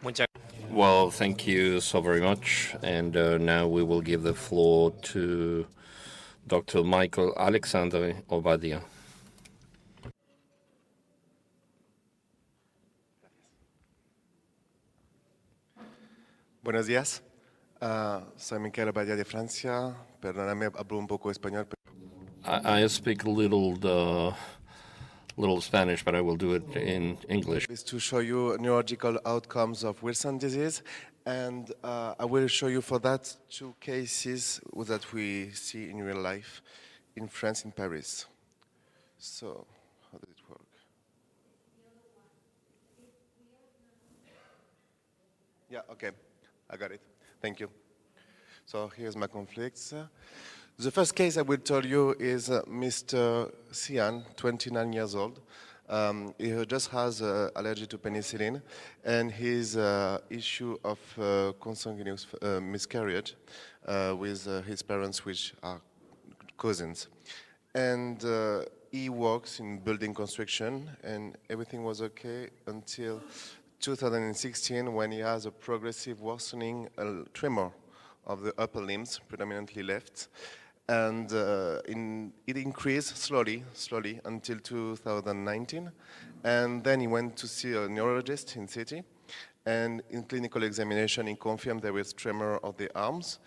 Muchas Well, thank you so very much. And now we will give the floor to Dr. Mickaël Alexandre Obadia. Buenos días. Soy Mickaël Obadia de Francia. Perdóname, hablo un poco español. I speak a little Spanish, but I will do it in English. Is to show you neurological outcomes of Wilson disease, and I will show you for that 2 cases that we see in real life in France, in Paris. So, how does it work? Yeah, okay, I got it. Thank you. So here's my conflicts. The first case I will tell you is Mr. Cian, 29 years old. He just has allergy to penicillin, and his issue of consanguineous miscarriage with his parents, which are cousins. And he works in building construction, and everything was okay until 2016, when he has a progressive worsening tremor of the upper limbs, predominantly left. And it increased slowly until 2019. And then he went to see a neurologist in city. And in clinical examination, he confirmed there was tremor of the arms.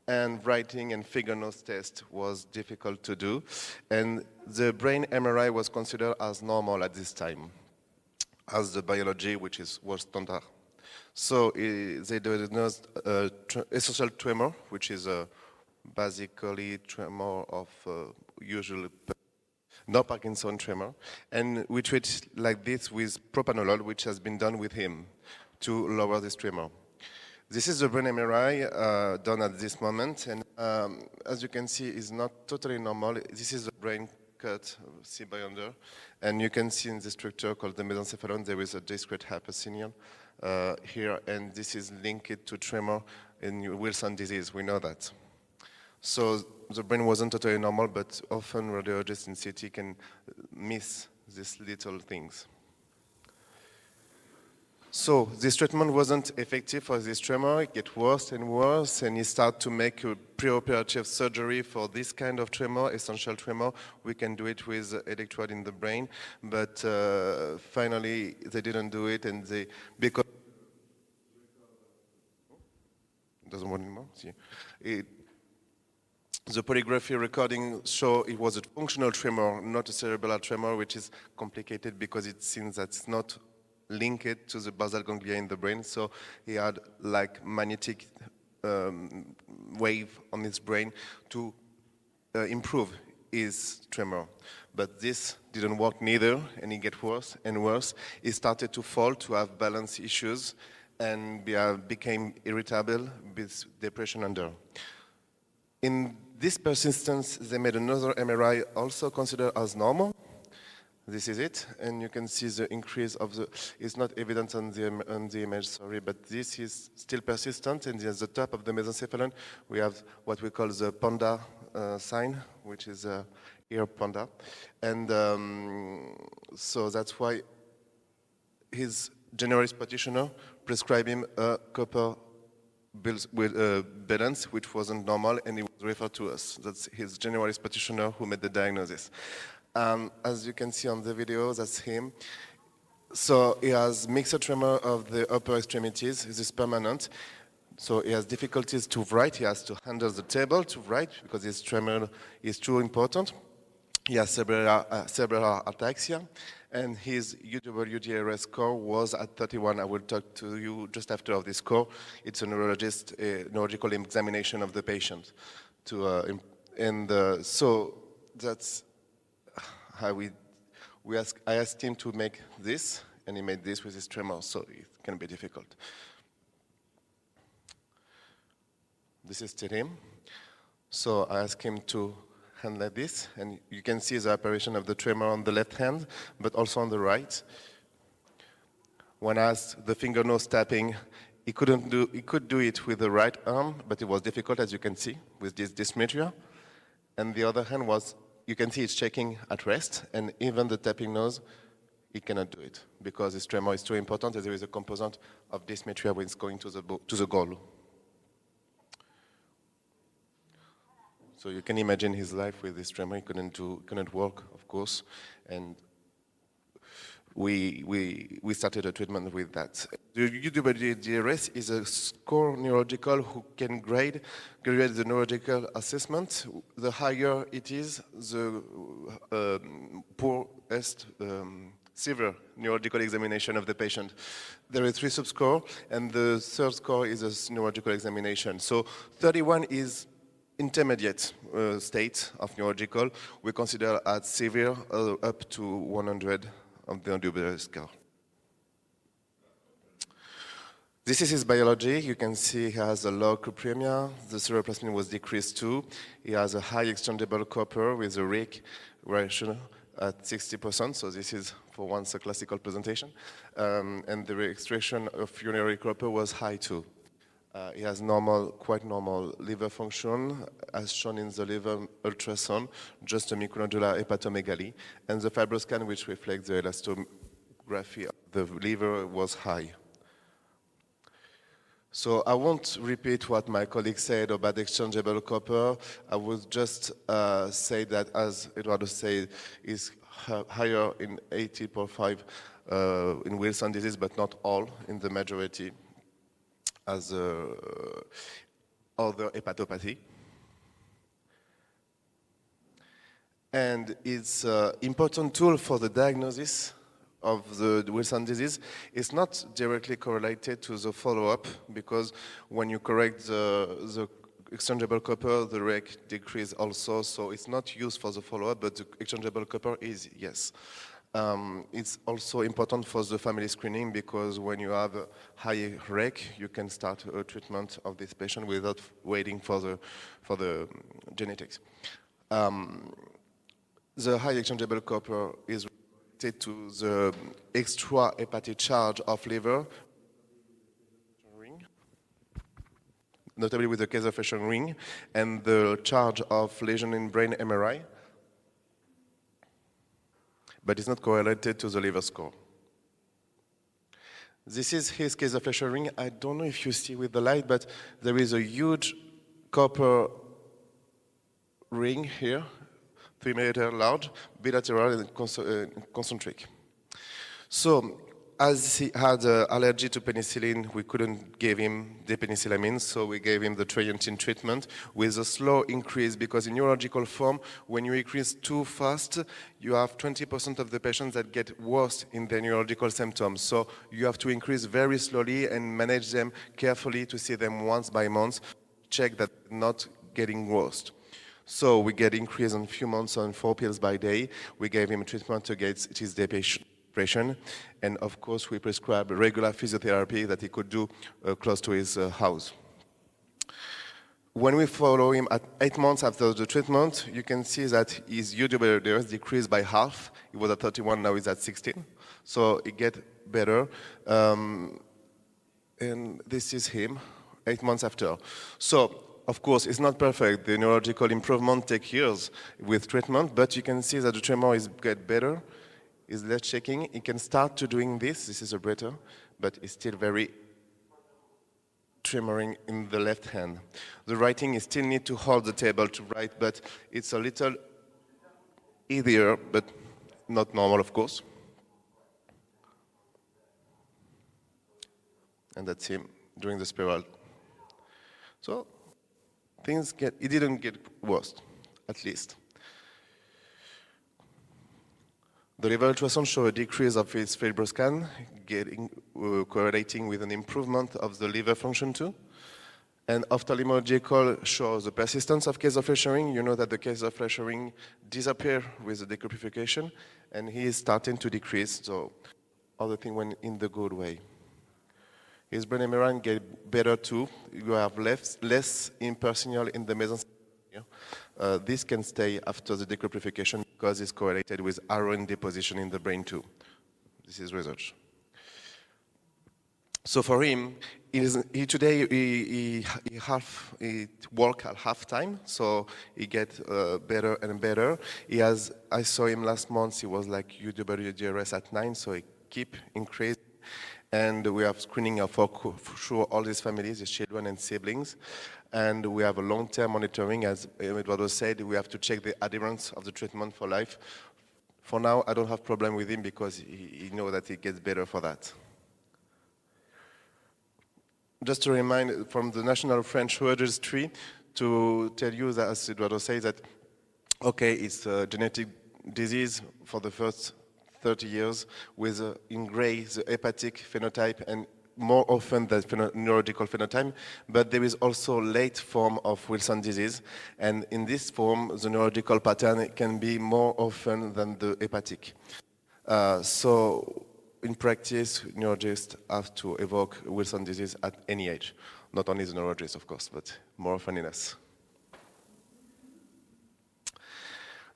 And writing and finger nose test was difficult to do. And the brain MRI was considered as normal at this time, as the biology, which was standard. So they diagnosed essential tremor, which is a basically tremor of usually no Parkinson tremor, and we treat like this with propranolol, which has been done with him to lower this tremor. This is the brain MRI done at this moment, and as you can see, it's not totally normal. This is the brain cut, see by under, and you can see in the structure called the mesencephalon there is a discrete hypersignal here, and this is linked to tremor in Wilson disease. We know that. So the brain wasn't totally normal, but often radiologists in CT can miss these little things. So this treatment wasn't effective for this tremor. It gets worse and worse, and he started to make a preoperative surgery for this kind of tremor, essential tremor. We can do it with electrode in the brain, but finally they didn't do it, and because it doesn't work anymore. See. The polygraphy recording show it was a functional tremor, not a cerebral tremor, which is complicated because it seems that it's not linked to the basal ganglia in the brain. So he had like magnetic wave on his brain to improve his tremor. But this didn't work neither, and it get worse and worse. He started to fall, to have balance issues, and became irritable with depression under. In this persistence, they made another MRI also considered as normal. This is it, and you can see the increase of the, it's not evident on the image, sorry, but this is still persistent, and at the top of the mesencephalon, we have what we call the panda sign, which is ear panda. And so that's why his generalist practitioner prescribed him a copper balance, which wasn't normal, and he was referred to us. That's his generalist practitioner who made the diagnosis. As you can see on the video, that's him. So he has mixed tremor of the upper extremities. This is permanent. So he has difficulties to write. He has to handle the table to write because his tremor is too important. He has cerebral ataxia, and his UWDRS score was at 31. I will talk to you just after of this score. It's a neurological examination of the patient. So that's how I asked him to make this, and he made this with his tremor, so it can be difficult. This is still him. So I asked him to hand like this, and you can see the apparition of the tremor on the left hand, but also on the right. When I asked the finger nose tapping, he could do it with the right arm, but it was difficult, as you can see, with this dysmetria. And the other hand was, you can see it's shaking at rest, and even the tapping nose he cannot do it because his tremor is too important and there is a component of dysmetria when it's going to the goal. So you can imagine his life with this tremor. He couldn't work, of course, and we started a treatment with that. The UWDRS is a score neurological who can grade the neurological assessment. The higher it is, the poorest severe neurological examination of the patient. There are 3 subscores, and the third score is a neurological examination. So 31 is intermediate state of neurological. We consider at severe up to 100 of the UWDRS score. This is his biology. You can see he has a low crypemia. The cerebroplasmin was decreased too. He has a high exchangeable copper with a RIC ratio at 60%. So this is for once a classical presentation. And the extraction of urinary copper was high too. He has quite normal liver function, as shown in the liver ultrasound, just a micronodular hepatomegaly, and the fibroscan, which reflects the elastography of the liver, was high. So I won't repeat what my colleague said about exchangeable copper. I would just say that, as Eduardo said, is higher in 80.5 in Wilson disease, but not all, in the majority, as other hepatopathy. And it's an important tool for the diagnosis of the Wilson disease. It's not directly correlated to the follow-up, because when you correct the exchangeable copper, the REC decrease also, so it's not used for the follow-up, but the exchangeable copper is, yes. It's also important for the family screening, because when you have a high REC, you can start a treatment of this patient without waiting for the genetics. The high exchangeable copper is related to the extra hepatic charge of liver, notably with the casofascian ring, and the charge of lesion in brain MRI, but it's not correlated to the liver score. This is his casofascian ring. I don't know if you see with the light, but there is a huge copper ring here, 3 millimeter large, bilateral and concentric. So, as he had an allergy to penicillin, we couldn't give him the penicillamine, so we gave him the trientine treatment with a slow increase, because in neurological form, when you increase too fast, you have 20% of the patients that get worse in their neurological symptoms. So you have to increase very slowly and manage them carefully to see them once by month, check that not getting worse. So we get increase in a few months on 4 pills by day. We gave him treatment against his depression. And of course, we prescribed regular physiotherapy that he could do close to his house. When we follow him at 8 months after the treatment, you can see that his UWDRS decreased by half. He was at 31, now he's at 16. So it gets better. And this is him 8 months after. So, of course, it's not perfect. The neurological improvement takes years with treatment, but you can see that the tremor is get better. Is less shaking. He can start to doing this. This is a better, but it's still very tremoring in the left hand. The writing, he still need to hold the table to write, but it's a little easier, but not normal, of course. And that's him during the spiral. So it didn't get worse, at least. The liver ultrasound showed a decrease of his fibroscan, correlating with an improvement of the liver function too. And ophthalmological shows the persistence of casofascian ring. You know that the casofascian ring disappears with the decryptification, and he is starting to decrease, so other thing went in the good way. His brain MRI get better too. You have less impersonal in the mesenchymal. This can stay after the decryptification because it's correlated with iron deposition in the brain too. This is research. So for him, today he work at half time, so he get better and better. I saw him last month. He was like UWGRS at 9, so he keep increasing. And we have screening for sure all his families, his children and siblings. And we have a long-term monitoring. As Eduardo said, we have to check the adherence of the treatment for life. For now, I don't have problem with him because he knows that he gets better for that. Just to remind from the National French Registry to tell you that, as Eduardo says, that, okay, it's a genetic disease for the first 30 years with, in gray, the hepatic phenotype and more often the neurological phenotype, but there is also late form of Wilson disease, and in this form, the neurological pattern can be more often than the hepatic. So in practice, neurologists have to evoke Wilson disease at any age. Not only the neurologist, of course, but more often in us.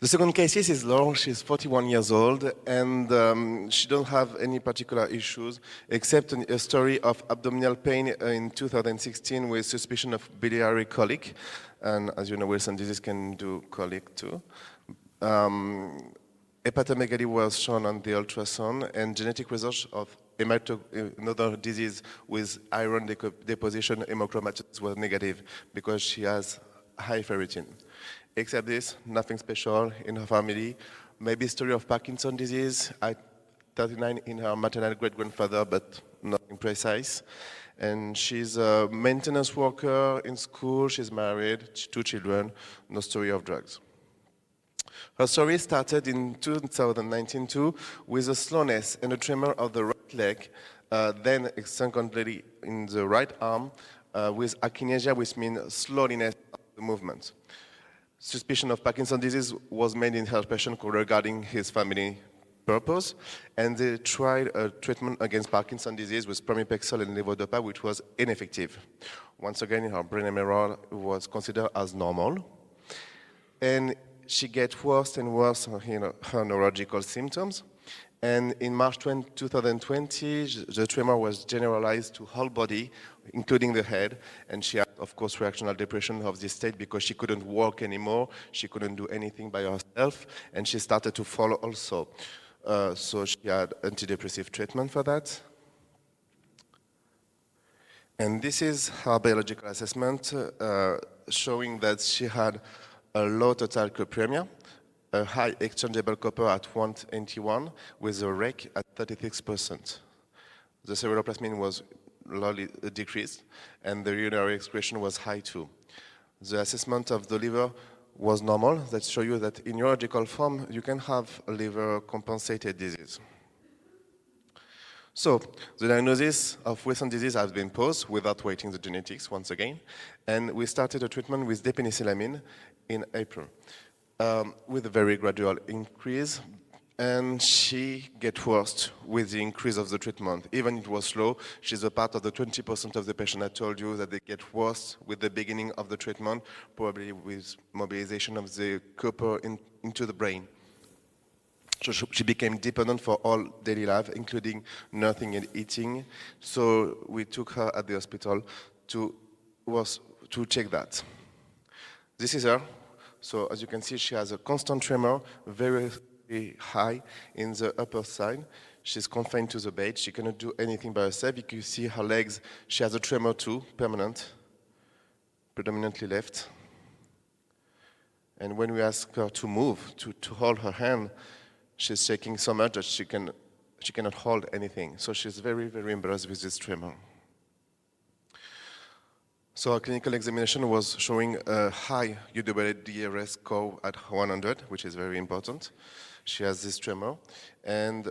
The second case is Laurel. She's 41 years old, and she don't have any particular issues, except a story of abdominal pain in 2016 with suspicion of biliary colic. And as you know, Wilson disease can do colic too. Hepatomegaly was shown on the ultrasound, and genetic results of another disease with iron deposition, hemochromatosis, was negative because she has high ferritin. Except this, nothing special in her family. Maybe story of Parkinson's disease at 39 in her maternal great-grandfather, but nothing precise. And she's a maintenance worker in school, she's married, 2 children, no story of drugs. Her story started in 2019 too, with a slowness and a tremor of the right leg, then secondly in the right arm, with akinesia, which means slowness of the movement. Suspicion of Parkinson's disease was made in her patient regarding his family purpose, and they tried a treatment against Parkinson's disease with pramipexole and levodopa, which was ineffective. Once again, her brain MRI was considered as normal, and she gets worse and worse in her neurological symptoms. And in March 2020, the tremor was generalized to whole body, including the head, and she had, of course, reactional depression of this state because she couldn't walk anymore, she couldn't do anything by herself, and she started to fall also. So she had antidepressive treatment for that. And this is her biological assessment, showing that she had a low total copperemia, a high exchangeable copper at 181 with a rate at 36%. The ceruloplasmin was lowly decreased, and the urinary excretion was high too. The assessment of the liver was normal. That shows you that in neurological form, you can have a liver compensated disease. So the diagnosis of Wilson disease has been posed without waiting the genetics once again, and we started a treatment with depenicillamine in April. With a very gradual increase, and she gets worse with the increase of the treatment. Even it was slow, she's a part of the 20% of the patient I told you that they get worse with the beginning of the treatment, probably with mobilization of the copper into the brain. So she became dependent for all daily life, including nothing and eating. So we took her at the hospital to check that. This is her. So as you can see, she has a constant tremor, very high in the upper side. She's confined to the bed. She cannot do anything by herself. You can see her legs. She has a tremor too, permanent, predominantly left. And when we ask her to move, to hold her hand, she's shaking so much that she cannot hold anything. So she's very, very embarrassed with this tremor. So our clinical examination was showing a high UWDRS score at 100, which is very important. She has this tremor, and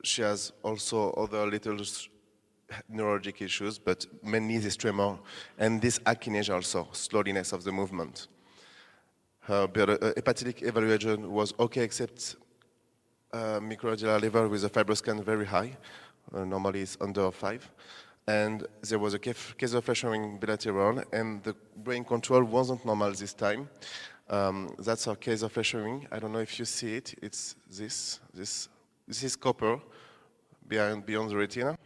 she has also other little neurologic issues, but mainly this tremor and this akinesia also, slowness of the movement. Her hepatic evaluation was okay, except microarterial level with a fibroscan very high, normally it's under 5. And there was a case of fracturing bilateral, and the brain control wasn't normal this time. That's our case of fracturing. I don't know if you see it. It's this is copper beyond the retina.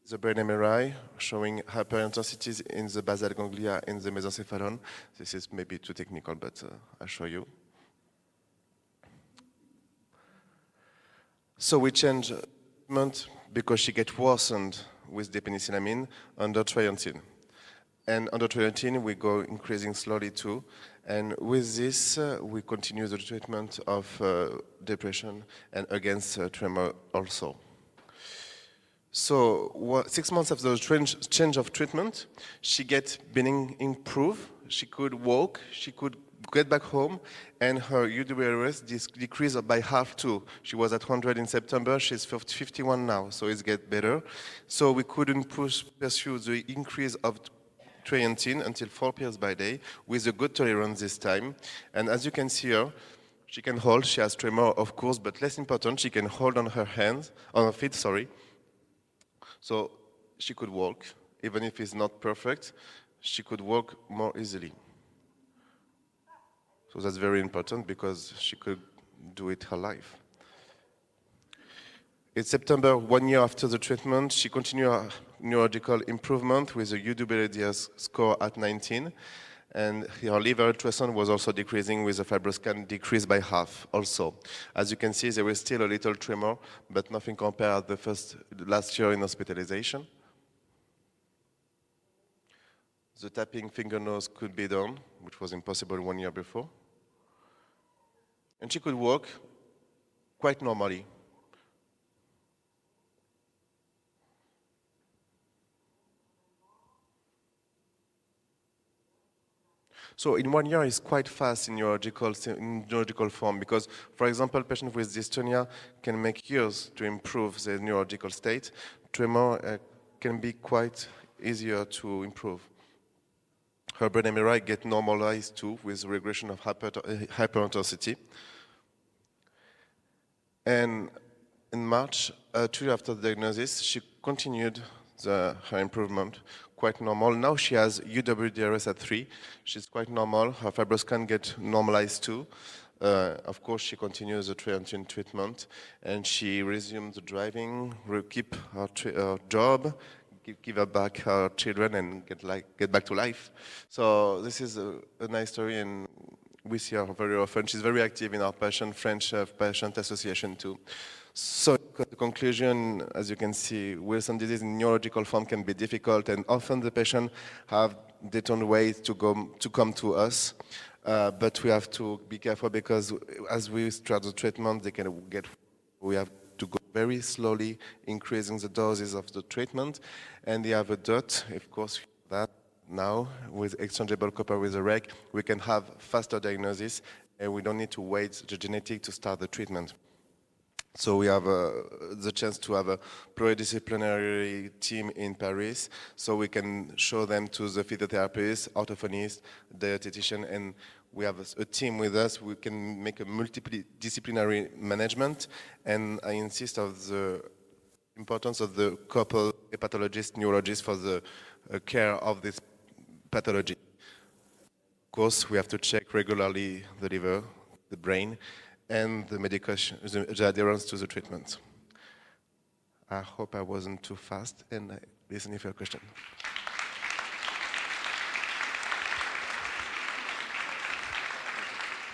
The brain MRI showing hyperintensities in the basal ganglia in the mesencephalon. This is maybe too technical, but I'll show you. So we change treatment because she gets worsened with the penicillamine under trientine. And under trientine, we go increasing slowly too. And with this, we continue the treatment of depression and against tremor also. So 6 months after the change of treatment, she gets being improved. She could walk, she could get back home, and her UWRS decreased by half too. She was at 100 in September, she's 51 now, so it's get better. So we couldn't pursue the increase of trientine until 4 pills by day with a good tolerance this time. And as you can see here, she can hold, she has tremor of course, but less important, she can hold on her hands, on her feet, sorry. So she could walk, even if it's not perfect, she could walk more easily. So that's very important because she could do it her life. In September, 1 year after the treatment, she continued her neurological improvement with a UWRS score at 19. And her liver ultrasound was also decreasing with the fibroscan decreased by half also. As you can see, there was still a little tremor, but nothing compared to the last year in hospitalization. The tapping fingernails could be done, which was impossible 1 year before. And she could walk quite normally. So in 1 year is quite fast in neurological form because, for example, patients with dystonia can make years to improve their neurological state. Tremor can be quite easier to improve. Her brain MRI get normalized too with regression of hyperintensity. And in March, 2 years after the diagnosis, she continued her improvement, quite normal. Now she has UWDRS at 3. She's quite normal. Her fibroscan get normalized too. Of course, she continues the trientine treatment, and she resumed the driving, keep her job, give her back her children, and get back to life. So this is a nice story, and we see her very often. She's very active in our French patient association too. So the conclusion, as you can see, Wilson disease in neurological form can be difficult, and often the patient have different ways to come to us. But we have to be careful because as we start the treatment, we have to go very slowly, increasing the doses of the treatment, and they have a dot, of course, that now with exchangeable copper with a reg, we can have faster diagnosis, and we don't need to wait the genetic to start the treatment. So we have the chance to have a pluridisciplinary team in Paris, so we can show them to the physiotherapist, orthophonist, dietitian, and we have a team with us. We can make a multidisciplinary management, and I insist on the importance of the couple hepatologist, neurologist for the care of this pathology. Of course, we have to check regularly the liver, the brain, and the medication, the adherence to the treatment. I hope I wasn't too fast, and I listen if you have a question.